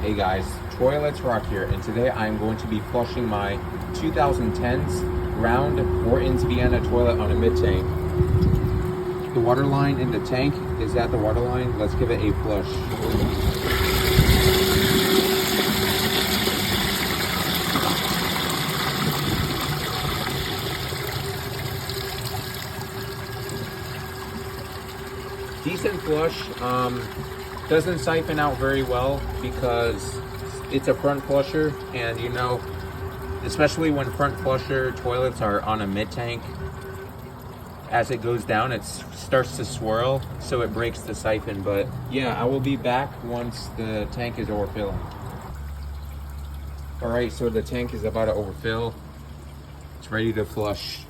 Hey guys, Toilets Rock here, and today I'm going to be flushing my 2010's round vortens Vienna toilet on a mid-tank. The water line in the tank is at the water line. Let's give it a flush. Decent flush. Doesn't siphon out very well because it's a front flusher, and you know, especially when front flusher toilets are on a mid-tank, as it goes down it starts to swirl, so it breaks the siphon. But yeah, I will be back once the tank is overfilling. Alright, so the tank is about to overfill. It's ready to flush.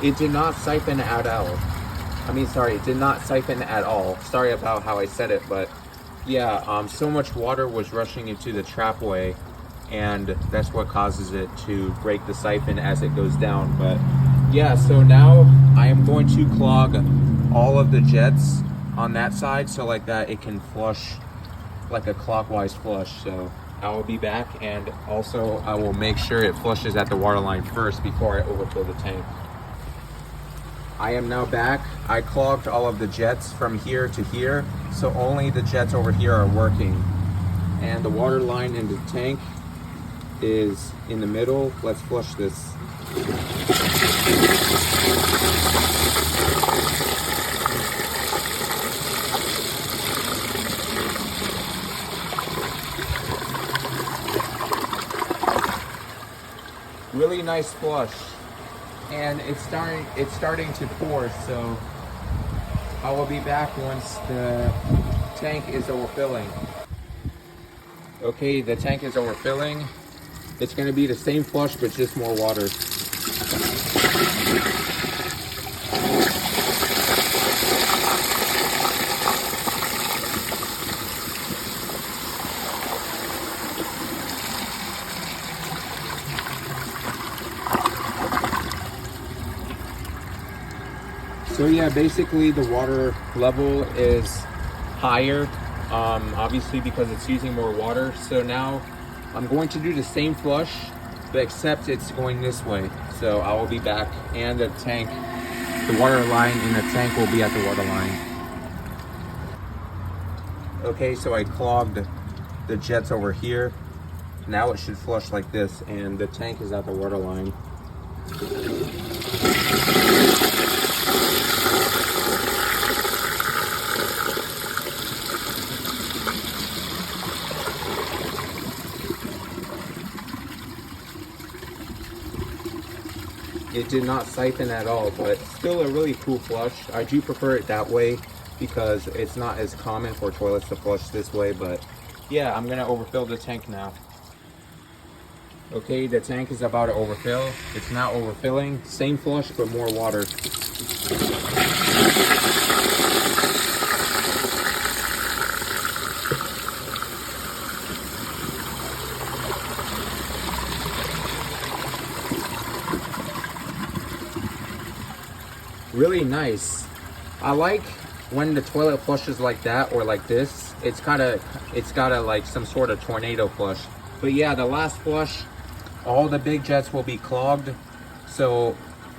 It did not siphon at all. It did not siphon at all. Sorry about how I said it, but yeah, so much water was rushing into the trapway, and that's what causes it to break the siphon as it goes down. But yeah, so now I am going to clog all of the jets on that side so like that it can flush like a clockwise flush. So I will be back, and also I will make sure it flushes at the water line first before I overfill the tank. I am now back. I clogged all of the jets from here to here, so only the jets over here are working. And the water line in the tank is in the middle. Let's flush this. Really nice flush. And it's starting to pour, so I will be back once the tank is overfilling. Okay, the tank is overfilling. It's going to be the same flush, but just more water. So yeah, basically the water level is higher, obviously because it's using more water. So now I'm going to do the same flush, but except it's going this way. So I will be back, and the water line in the tank will be at the water line. Okay, so I clogged the jets over here. Now it should flush like this, and the tank is at the water line. It did not siphon at all, but still a really cool flush. I do prefer it that way because it's not as common for toilets to flush this way. But yeah, I'm gonna overfill the tank now. Okay, the tank is about to overfill. It's now overfilling. Same flush, but more water. Really nice. I like when the toilet flushes like that or like this. It's got a like some sort of tornado flush. But yeah, the last flush, all the big jets will be clogged, so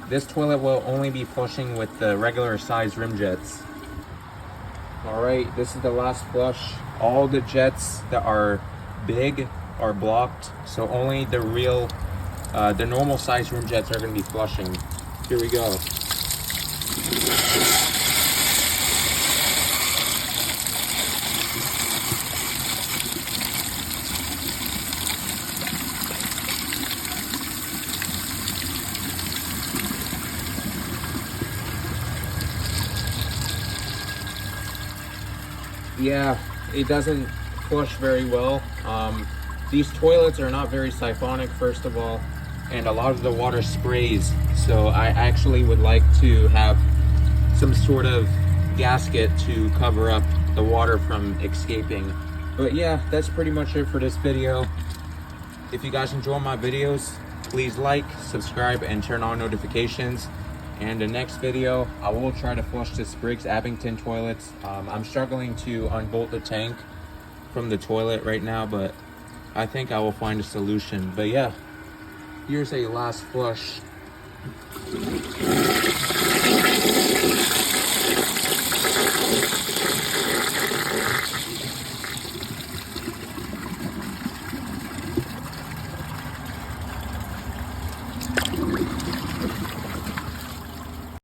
this toilet will only be flushing with the regular size rim jets. All right, this is the last flush. All the jets that are big are blocked, so only the normal size rim jets are going to be flushing. Here we go. Yeah, it doesn't flush very well. These toilets are not very siphonic, first of all, and a lot of the water sprays. So I actually would like to have some sort of gasket to cover up the water from escaping. But yeah, that's pretty much it for this video. If you guys enjoy my videos, please like, subscribe, and turn on notifications. And the next video, I will try to flush this Briggs Abington toilets. I'm struggling to unbolt the tank from the toilet right now, but I think I will find a solution. But yeah, here's a last flush.